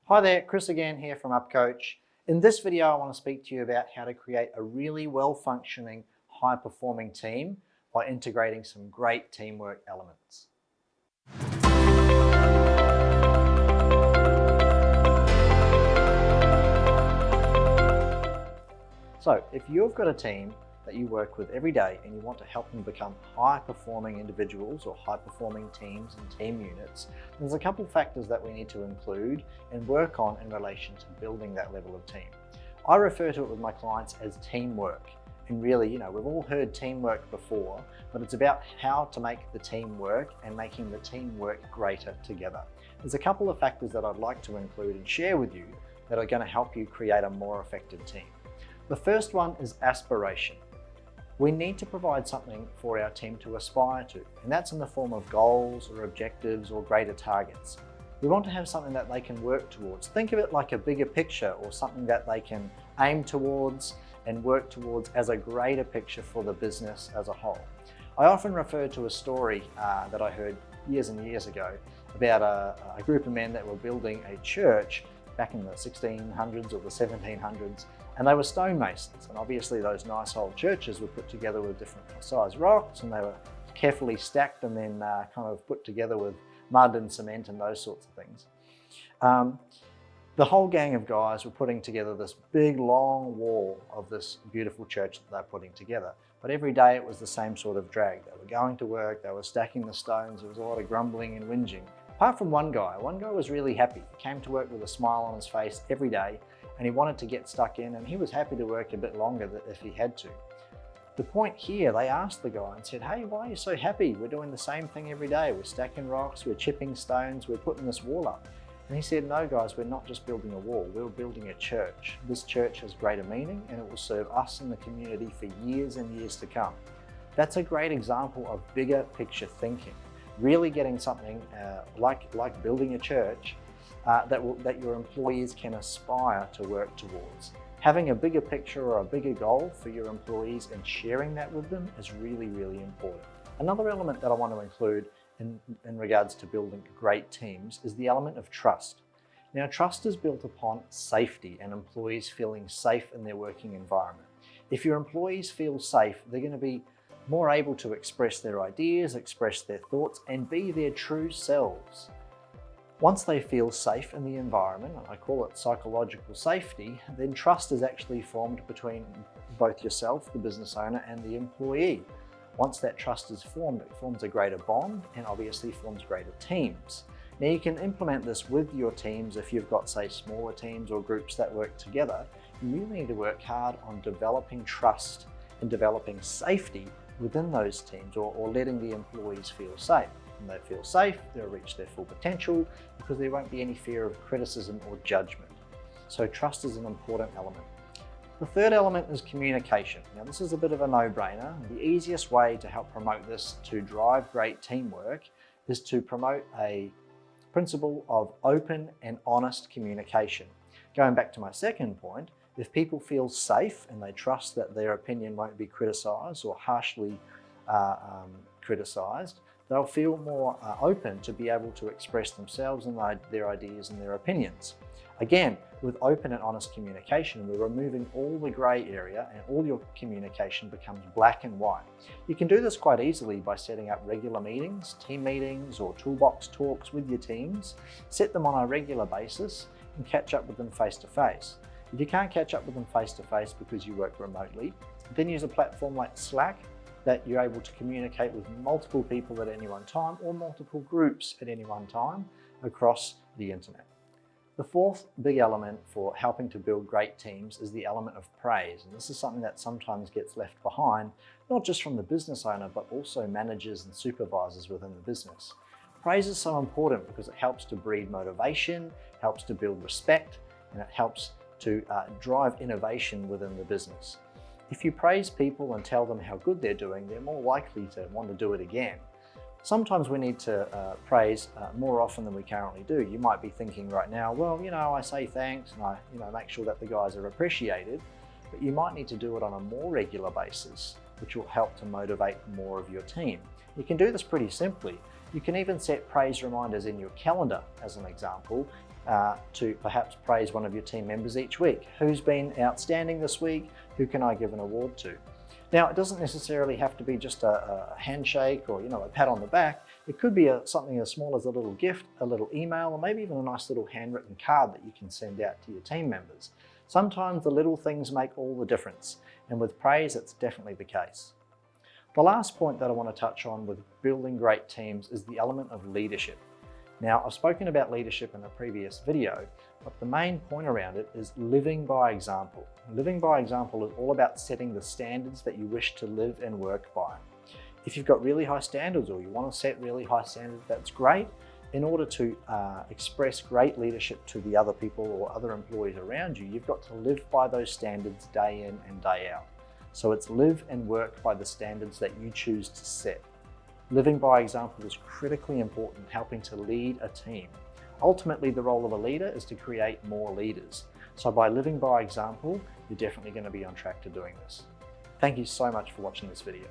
Hi there, Chris again here from UpCoach. In this video, I want to speak to you about how to create a really well-functioning, high-performing team by integrating some great teamwork elements. So, if you've got a team that you work with every day and you want to help them become high-performing individuals or high-performing teams and team units, there's a couple factors that we need to include and work on in relation to building that level of team. I refer to it with my clients as teamwork. And really, we've all heard teamwork before, but it's about how to make the team work and making the team work greater together. There's a couple of factors that I'd like to include and share with you that are going to help you create a more effective team. The first one is aspiration. We need to provide something for our team to aspire to, and that's in the form of goals or objectives or greater targets. We want to have something that they can work towards. Think of it like a bigger picture or something that they can aim towards and work towards as a greater picture for the business as a whole. I often refer to a story that I heard years and years ago about a group of men that were building a church back in the 1600s or the 1700s, and they were stonemasons, and obviously those nice old churches were put together with different size rocks, and they were carefully stacked and then kind of put together with mud and cement and those sorts of things. The whole gang of guys were putting together this big long wall of this beautiful church that they're putting together, but every day it was the same sort of drag. They were going to work, they were stacking the stones, there was a lot of grumbling and whinging. Apart from one guy was really happy. He came to work with a smile on his face every day, and he wanted to get stuck in, and he was happy to work a bit longer if he had to. The point here, they asked the guy and said, "Hey, why are you so happy? We're doing the same thing every day. We're stacking rocks, we're chipping stones, we're putting this wall up." And he said, "No guys, we're not just building a wall, we're building a church. This church has greater meaning and it will serve us and the community for years and years to come." That's a great example of bigger picture thinking. Really getting something like building a church that your employees can aspire to work towards. Having a bigger picture or a bigger goal for your employees and sharing that with them is really, really important. Another element that I want to include in regards to building great teams is the element of trust. Now, trust is built upon safety and employees feeling safe in their working environment. If your employees feel safe, they're going to be more able to express their ideas, express their thoughts, and be their true selves. Once they feel safe in the environment, and I call it psychological safety, then trust is actually formed between both yourself, the business owner, and the employee. Once that trust is formed, it forms a greater bond and obviously forms greater teams. Now, you can implement this with your teams if you've got, say, smaller teams or groups that work together. You really need to work hard on developing trust and developing safety within those teams, or letting the employees feel safe. When they feel safe, they'll reach their full potential because there won't be any fear of criticism or judgment. So trust is an important element. The third element is communication. Now, this is a bit of a no-brainer. The easiest way to help promote this to drive great teamwork is to promote a principle of open and honest communication. Going back to my second point, if people feel safe and they trust that their opinion won't be criticised or harshly criticised, they'll feel more open to be able to express themselves and their ideas and their opinions. Again, with open and honest communication, we're removing all the grey area and all your communication becomes black and white. You can do this quite easily by setting up regular meetings, team meetings, or toolbox talks with your teams. Set them on a regular basis and catch up with them face to face. If you can't catch up with them face to face because you work remotely, then use a platform like Slack that you're able to communicate with multiple people at any one time or multiple groups at any one time across the internet. The fourth big element for helping to build great teams is the element of praise. And this is something that sometimes gets left behind, not just from the business owner, but also managers and supervisors within the business. Praise is so important because it helps to breed motivation, helps to build respect, and it helps to drive innovation within the business. If you praise people and tell them how good they're doing, they're more likely to want to do it again. Sometimes we need to praise more often than we currently do. You might be thinking right now, well, I say thanks and I make sure that the guys are appreciated, but you might need to do it on a more regular basis, which will help to motivate more of your team. You can do this pretty simply. You can even set praise reminders in your calendar as an example. to perhaps praise one of your team members each week. Who's been outstanding this week? Who can I give an award to? Now, it doesn't necessarily have to be just a handshake or a pat on the back. It could be something as small as a little gift, a little email, or maybe even a nice little handwritten card that you can send out to your team members. Sometimes the little things make all the difference, and with praise, it's definitely the case. The last point that I want to touch on with building great teams is the element of leadership. Now, I've spoken about leadership in a previous video, but the main point around it is living by example. Living by example is all about setting the standards that you wish to live and work by. If you've got really high standards or you want to set really high standards, that's great. In order to express great leadership to the other people or other employees around you, you've got to live by those standards day in and day out. So it's live and work by the standards that you choose to set. Living by example is critically important in helping to lead a team. Ultimately, the role of a leader is to create more leaders. So by living by example, you're definitely going to be on track to doing this. Thank you so much for watching this video.